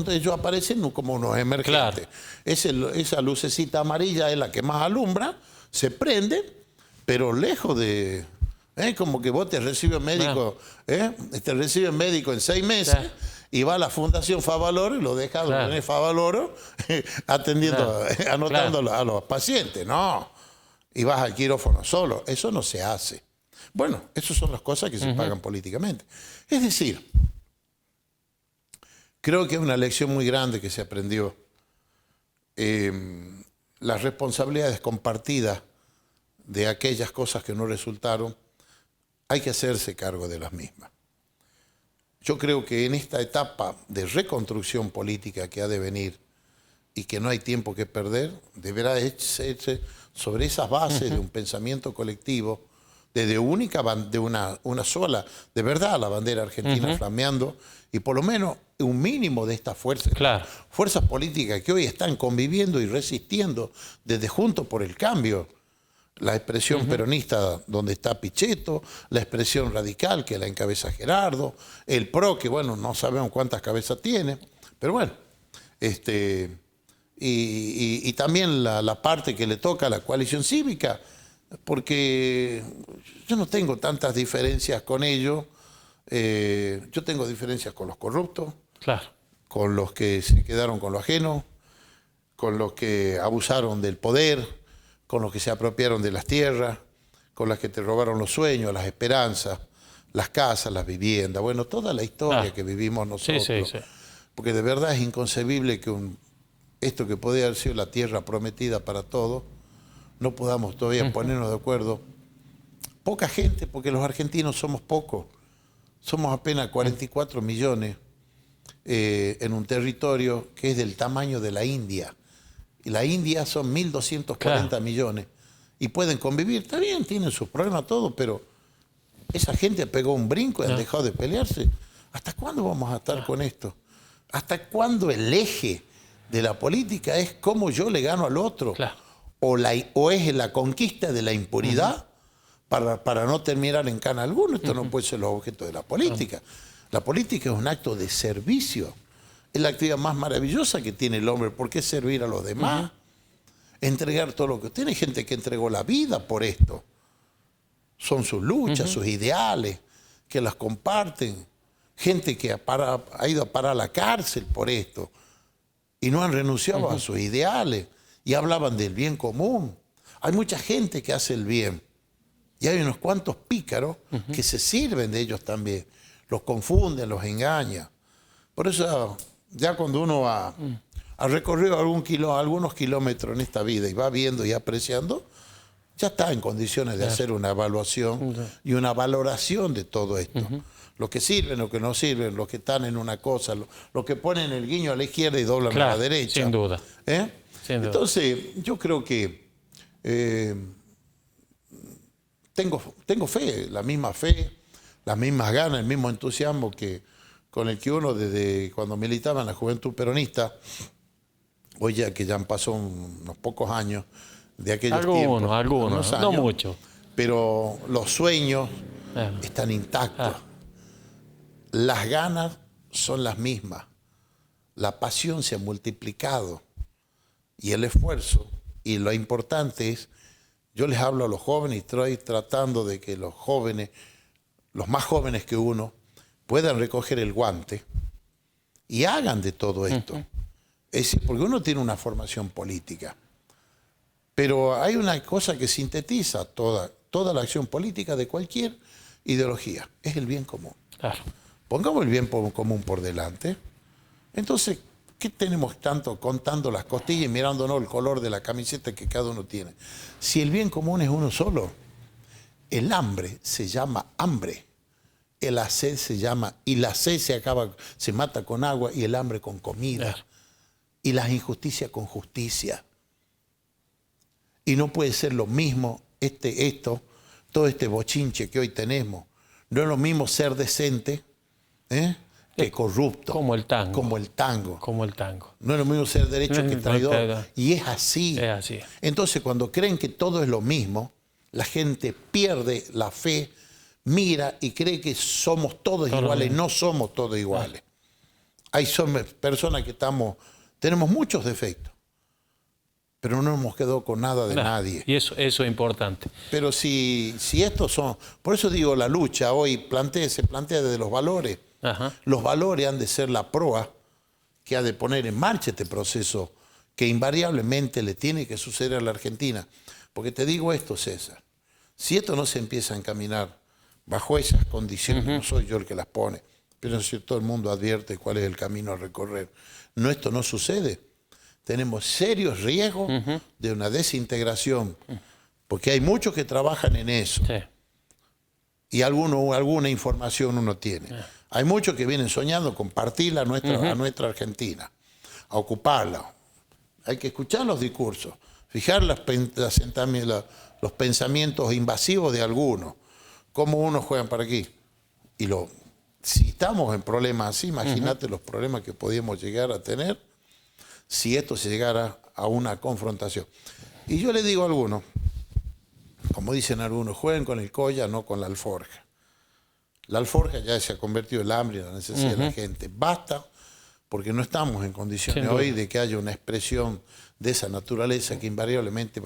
ellos aparecen como unos emergentes. Claro. Esa lucecita amarilla es la que más alumbra, se prende, pero lejos de... como que vos te recibes médico, te reciben médico en 6 meses, Claro. y va a la Fundación Favaloro y lo deja Claro. en Favaloro atendiendo, Claro. anotando Claro. a los pacientes. No, y vas al quirófano solo. Eso no se hace. Bueno, esas son las cosas que se pagan políticamente. Es decir, creo que es una lección muy grande que se aprendió. Las responsabilidades compartidas de aquellas cosas que no resultaron, hay que hacerse cargo de las mismas. Yo creo que en esta etapa de reconstrucción política que ha de venir y que no hay tiempo que perder, deberá hacerse sobre esas bases de un pensamiento colectivo, de una sola, de verdad, la bandera argentina flameando, y por lo menos un mínimo de estas fuerzas, Claro. fuerzas políticas que hoy están conviviendo y resistiendo desde Juntos por el Cambio, la expresión peronista donde está Pichetto, la expresión radical que la encabeza Gerardo, el PRO que bueno, no sabemos cuántas cabezas tiene, pero bueno, y también la parte que le toca a la coalición cívica, porque yo no tengo tantas diferencias con ellos, yo tengo diferencias con los corruptos, Claro. con los que se quedaron con lo ajeno, con los que abusaron del poder, con los que se apropiaron de las tierras, con los que te robaron los sueños, las esperanzas, las casas, las viviendas, bueno, toda la historia que vivimos nosotros. Sí. Porque de verdad es inconcebible que esto que podía haber sido la tierra prometida para todos, no podamos todavía ponernos de acuerdo. Poca gente, porque los argentinos somos pocos, somos apenas 44 millones en un territorio que es del tamaño de la India. Y la India son 1.240 millones. Y pueden convivir, está bien, tienen sus problemas, todo, pero esa gente pegó un brinco y han dejado de pelearse. ¿Hasta cuándo vamos a estar con esto? ¿Hasta cuándo el eje de la política es cómo yo le gano al otro? Claro. O es la conquista de la impunidad para no terminar en cana alguno. Esto no puede ser el objeto de la política. La política es un acto de servicio. Es la actividad más maravillosa que tiene el hombre, porque es servir a los demás, entregar todo lo que tiene. Hay gente que entregó la vida por esto. Son sus luchas, sus ideales, que las comparten. Gente que ha ido a parar a la cárcel por esto y no han renunciado a sus ideales y hablaban del bien común. Hay mucha gente que hace el bien y hay unos cuantos pícaros que se sirven de ellos también. Los confunden, los engañan. Por eso ya cuando uno ha recorrido algunos kilómetros en esta vida y va viendo y apreciando, ya está en condiciones de hacer una evaluación y una valoración de todo esto. Lo que sirven, lo que no sirven, los que están en una cosa, los que ponen el guiño a la izquierda y doblan a la derecha. Sin duda. Sin duda. Entonces, yo creo que tengo fe, las mismas ganas, el mismo entusiasmo con el que uno desde cuando militaba en la Juventud Peronista, hoy ya que ya han pasado unos pocos años de aquellos tiempos. Algunos, años, no mucho. Pero los sueños están intactos. Las ganas son las mismas. La pasión se ha multiplicado y el esfuerzo. Y lo importante es, yo les hablo a los jóvenes y estoy tratando de que los jóvenes, los más jóvenes que uno, puedan recoger el guante y hagan de todo esto. Es decir, porque uno tiene una formación política, pero hay una cosa que sintetiza toda la acción política de cualquier ideología, es el bien común. Claro. Pongamos el bien común por delante. Entonces, ¿qué tenemos tanto contando las costillas y mirándonos el color de la camiseta que cada uno tiene? Si el bien común es uno solo, el hambre se llama hambre. La sed se llama, y la sed se mata con agua y el hambre con comida. Claro. Y las injusticias con justicia. Y no puede ser lo mismo todo este bochinche que hoy tenemos. No es lo mismo ser decente que corrupto. Como el tango. Como el tango. Como el tango. No es lo mismo ser derecho que traidor. Y es así. Es así. Entonces, cuando creen que todo es lo mismo, la gente pierde la fe, mira y cree que somos todos iguales. No somos todos iguales. Hay personas que tenemos muchos defectos, pero no hemos quedado con nada de nadie. Y eso es importante. Pero si estos son... Por eso digo, la lucha hoy se plantea desde los valores. Ajá. Los valores han de ser la proa que ha de poner en marcha este proceso que invariablemente le tiene que suceder a la Argentina. Porque te digo esto, César, si esto no se empieza a encaminar bajo esas condiciones, no soy yo el que las pone, pero si todo el mundo advierte cuál es el camino a recorrer, esto no sucede. Tenemos serios riesgos de una desintegración, porque hay muchos que trabajan en eso. Sí. Y alguna información uno tiene. Hay muchos que vienen soñando compartirla a nuestra Argentina, a ocuparla. Hay que escuchar los discursos, fijar los pensamientos invasivos de algunos, cómo unos juegan para aquí. Y si estamos en problemas así, imagínate los problemas que podíamos llegar a tener si esto se llegara a una confrontación. Y yo le digo a algunos, como dicen algunos, jueguen con el colla, no con la alforja. La alforja ya se ha convertido en el hambre y la necesidad de la gente. Basta, porque no estamos en condiciones hoy de que haya una expresión de esa naturaleza que invariablemente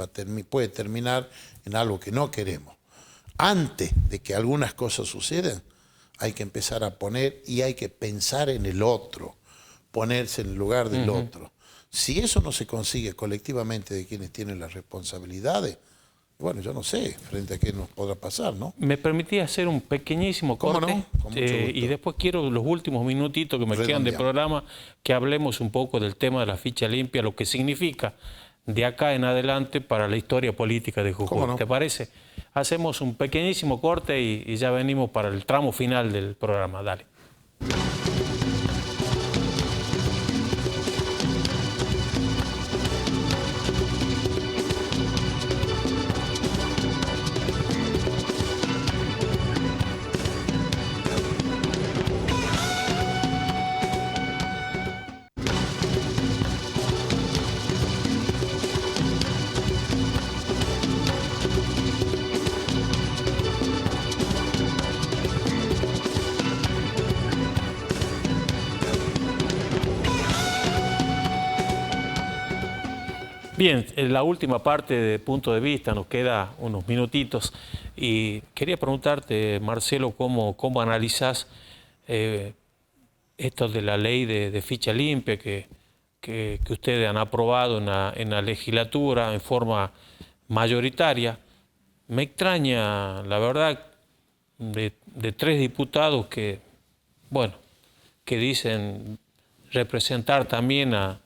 puede terminar en algo que no queremos. Antes de que algunas cosas sucedan, hay que empezar a poner y hay que pensar en el otro, ponerse en el lugar del otro. Si eso no se consigue colectivamente de quienes tienen las responsabilidades, bueno, yo no sé frente a qué nos podrá pasar, ¿no? Me permití hacer un pequeñísimo corte. ¿Cómo no? Con mucho gusto. Y después quiero los últimos minutitos que me quedan de programa que hablemos un poco del tema de la ficha limpia, lo que significa de acá en adelante para la historia política de Jujuy. No? ¿Te parece? Hacemos un pequeñísimo corte y ya venimos para el tramo final del programa. Dale. Bien, en la última parte de punto de vista, nos queda unos minutitos y quería preguntarte, Marcelo, cómo analizás esto de la ley de ficha limpia que ustedes han aprobado en la legislatura en forma mayoritaria. Me extraña, la verdad, de 3 diputados que, bueno, que dicen representar también a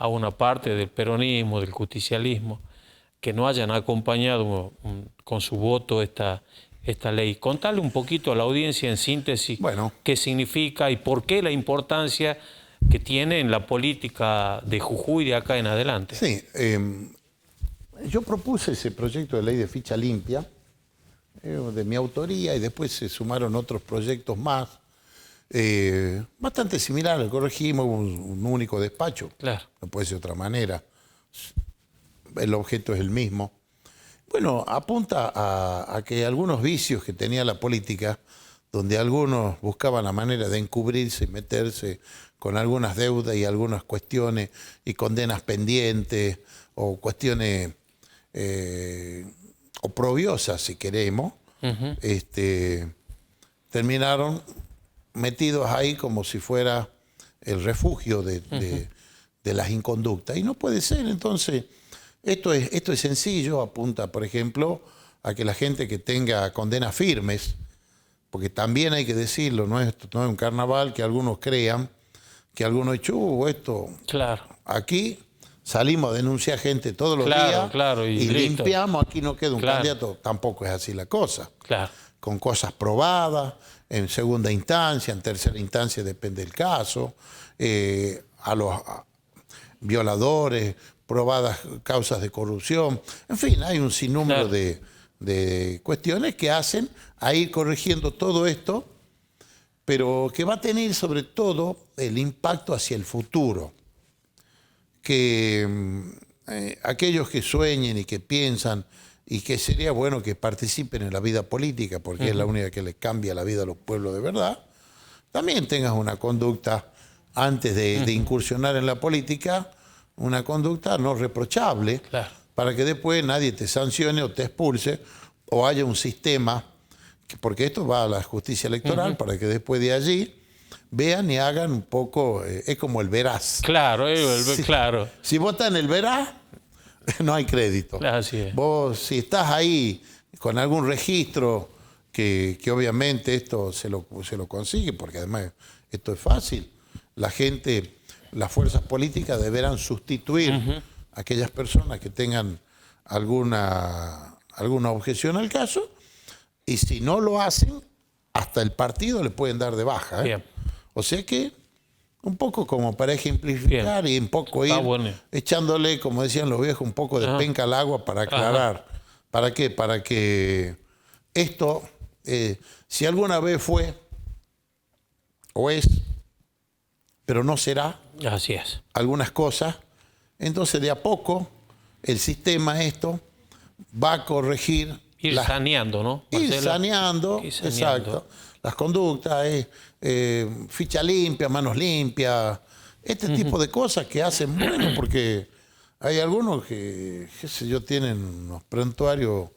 una parte del peronismo, del justicialismo, que no hayan acompañado con su voto esta ley. Contale un poquito a la audiencia en síntesis qué significa y por qué la importancia que tiene en la política de Jujuy de acá en adelante. Sí, yo propuse ese proyecto de ley de ficha limpia, de mi autoría, y después se sumaron otros proyectos más, bastante similares. Corregimos un único despacho, claro. No puede ser de otra manera, el objeto es el mismo. Bueno, apunta a que algunos vicios que tenía la política, donde algunos buscaban la manera de encubrirse y meterse con algunas deudas y algunas cuestiones y condenas pendientes o cuestiones oprobiosas, si queremos, terminaron metidos ahí como si fuera el refugio de las inconductas. Y no puede ser. Entonces, esto es sencillo, apunta, por ejemplo, a que la gente que tenga condenas firmes, porque también hay que decirlo, no es un carnaval que algunos crean, que algunos dicho, esto, claro. Aquí salimos a denunciar gente todos los días y limpiamos, aquí no queda un candidato. Tampoco es así la cosa. Claro. Con cosas probadas, en segunda instancia, en tercera instancia, depende del caso, a los violadores, probadas causas de corrupción. En fin, hay un sinnúmero de de cuestiones que hacen a ir corrigiendo todo esto, pero que va a tener sobre todo el impacto hacia el futuro. Que aquellos que sueñen y que piensan y que sería bueno que participen en la vida política, porque es la única que les cambia la vida a los pueblos de verdad, también tengas una conducta, antes de incursionar en la política, una conducta no reprochable, Claro. para que después nadie te sancione o te expulse, o haya un sistema, porque esto va a la justicia electoral, para que después de allí vean y hagan un poco, es como el verás. Claro, claro. Si votan en el verás, no hay crédito. Así es. Vos, si estás ahí con algún registro, que obviamente esto se lo consigue, porque además esto es fácil, la gente, las fuerzas políticas deberán sustituir a aquellas personas que tengan alguna objeción al caso, y si no lo hacen, hasta el partido le pueden dar de baja. Bien. O sea que, un poco como para ejemplificar y un poco ir echándole, como decían los viejos, un poco de penca al agua para aclarar. ¿Para qué? Para que esto, si alguna vez fue o es, pero no será, Así es. algunas cosas, entonces de a poco el sistema esto va a corregir. Ir saneando, ¿no? Ir Marcelo? saneando, Ir saneando. exacto. Las conductas, ficha limpia, manos limpias, este tipo de cosas que hacen bueno, porque hay algunos que, qué sé yo, tienen unos prontuarios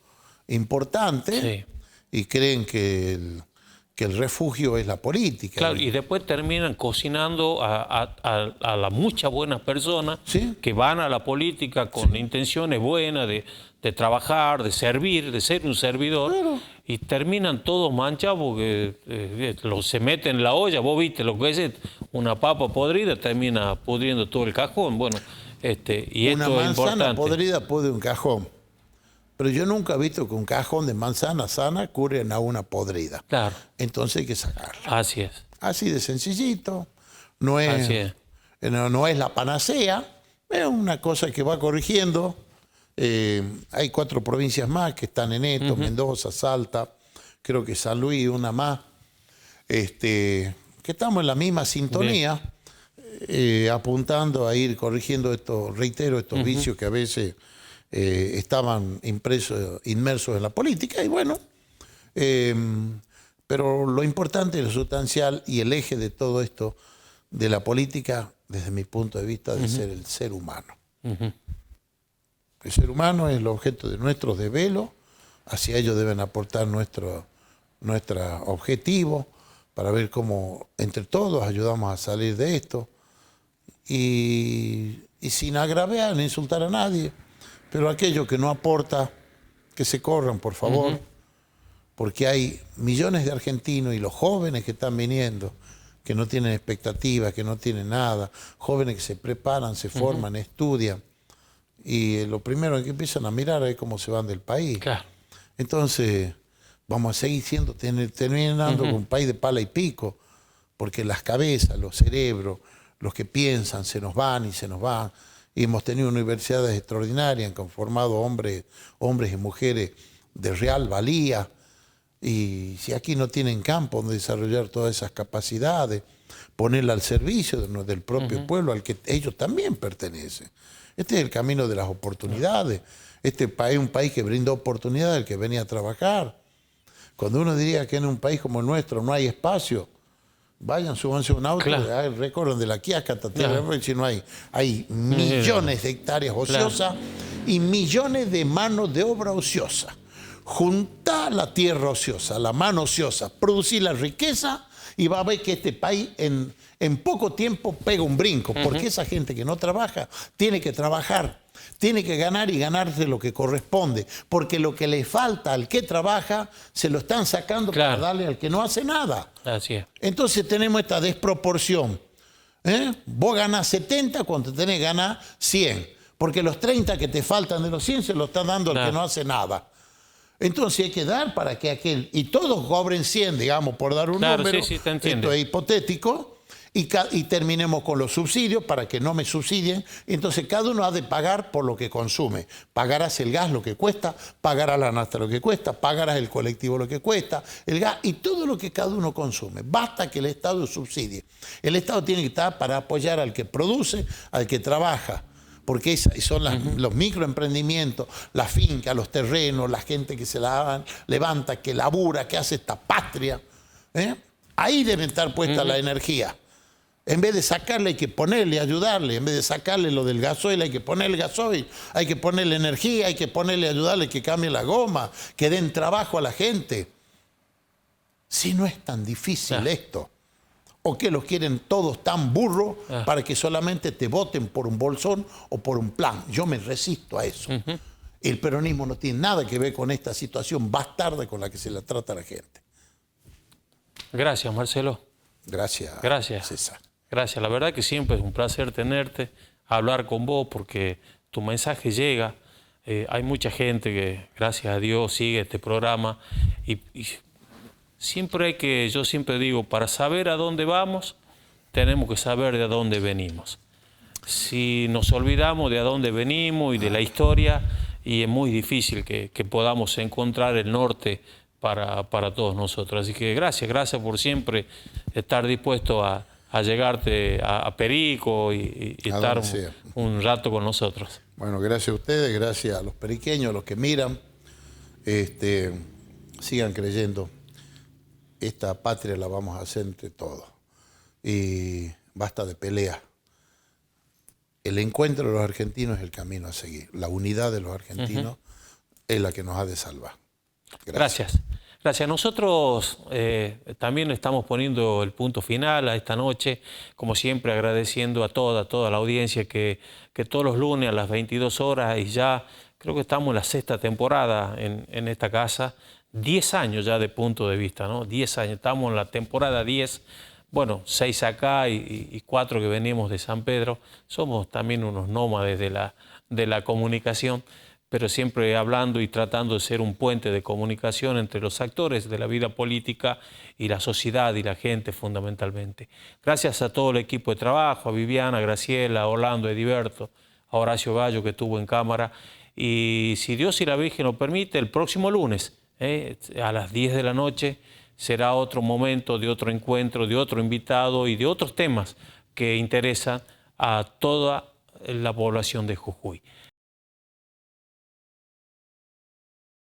importantes Sí. y creen que el refugio es la política. Claro, y después terminan cocinando a las muchas buenas personas Sí. que van a la política con intenciones buenas de trabajar, de servir, de ser un servidor, Claro. y terminan todos manchados porque se meten en la olla. Vos viste lo que es una papa podrida, termina pudriendo todo el cajón. Bueno, y Una esto es manzana importante. podrida pudre un cajón, pero yo nunca he visto que un cajón de manzana sana cure a una podrida. Claro, Entonces hay que sacarla. así es. Así de sencillito, no es, Así es. no es la panacea, es una cosa que va corrigiendo. Hay 4 provincias más que están en esto, Mendoza, Salta, creo que San Luis, una más, que estamos en la misma sintonía, apuntando a ir corrigiendo estos, reitero, estos vicios que a veces estaban inmersos en la política, y bueno, pero lo importante, lo sustancial y el eje de todo esto, de la política, desde mi punto de vista, de ser el ser humano. El ser humano es el objeto de nuestros desvelos, hacia ello deben aportar nuestro objetivo para ver cómo entre todos ayudamos a salir de esto, y sin agraviar ni insultar a nadie, pero aquello que no aporta, que se corran, por favor, porque hay millones de argentinos y los jóvenes que están viniendo, que no tienen expectativas, que no tienen nada, jóvenes que se preparan, se forman, estudian, y lo primero que empiezan a mirar es cómo se van del país. Claro. Entonces, vamos a seguir terminando con un país de pala y pico, porque las cabezas, los cerebros, los que piensan, se nos van y se nos van. Y hemos tenido universidades extraordinarias que han formado hombres y mujeres de real valía. Y si aquí no tienen campo donde desarrollar todas esas capacidades, ponerla al servicio del propio pueblo al que ellos también pertenecen. Este es el camino de las oportunidades. Este país es un país que brinda oportunidades al que venía a trabajar. Cuando uno diría que en un país como el nuestro no hay espacio, vayan, súbanse a un auto, recorren de la Quiaca hasta si no hay millones de hectáreas ociosas y millones de manos de obra ociosa. Juntar la tierra ociosa, la mano ociosa, producir la riqueza, y va a ver que este país en poco tiempo pega un brinco, porque esa gente que no trabaja tiene que trabajar, tiene que ganar y ganarse lo que corresponde, porque lo que le falta al que trabaja se lo están sacando para darle al que no hace nada. Así es. Entonces tenemos esta desproporción. Vos ganás 70 cuando tenés que ganar 100, porque los 30 que te faltan de los 100 se lo están dando al que no hace nada. Entonces hay que dar para que aquel, y todos cobren 100, digamos, por dar un número, sí, te entiendo. esto es hipotético, y terminemos con los subsidios para que no me subsidien. Entonces cada uno ha de pagar por lo que consume. Pagarás el gas lo que cuesta, pagarás la nafta lo que cuesta, pagarás el colectivo lo que cuesta, el gas y todo lo que cada uno consume. Basta que el Estado subsidie. El Estado tiene que estar para apoyar al que produce, al que trabaja. Porque son los microemprendimientos, las fincas, los terrenos, la gente que se levanta, que labura, que hace esta patria. Ahí debe estar puesta la energía. En vez de sacarle hay que ponerle, ayudarle. En vez de sacarle lo del gasoil hay que ponerle gasoil. Hay que ponerle energía, hay que ponerle, ayudarle que cambie la goma, que den trabajo a la gente. Si no es tan difícil esto. ¿O que los quieren todos tan burros para que solamente te voten por un bolsón o por un plan? Yo me resisto a eso. El peronismo no tiene nada que ver con esta situación bastarda con la que se la trata a la gente. Gracias, Marcelo. Gracias, César. Gracias. La verdad que siempre es un placer tenerte, hablar con vos, porque tu mensaje llega. Hay mucha gente que, gracias a Dios, sigue este programa y siempre hay que, yo siempre digo, para saber a dónde vamos, tenemos que saber de dónde venimos. Si nos olvidamos de a dónde venimos y de la historia, y es muy difícil que podamos encontrar el norte para todos nosotros. Así que gracias por siempre estar dispuesto a llegarte a Perico y estar un rato con nosotros. Bueno, gracias a ustedes, gracias a los periqueños, a los que miran. Sigan creyendo. Esta patria la vamos a hacer entre todos. Y basta de pelea. El encuentro de los argentinos es el camino a seguir. La unidad de los argentinos es la que nos ha de salvar. Gracias. Nosotros también estamos poniendo el punto final a esta noche, como siempre agradeciendo a toda la audiencia que todos los lunes a las 22 horas, y ya creo que estamos en la 6ª temporada en esta casa, 10 años ya de Punto de Vista, ¿no? 10 años, estamos en la temporada 10, bueno, 6 acá y 4 que venimos de San Pedro. Somos también unos nómades de la comunicación, pero siempre hablando y tratando de ser un puente de comunicación entre los actores de la vida política y la sociedad y la gente fundamentalmente. Gracias a todo el equipo de trabajo, a Viviana, a Graciela, a Orlando, a Ediberto, a Horacio Gallo que estuvo en cámara. Y si Dios y la Virgen lo permite, el próximo lunes, a las 10 de la noche, será otro momento de otro encuentro, de otro invitado y de otros temas que interesan a toda la población de Jujuy.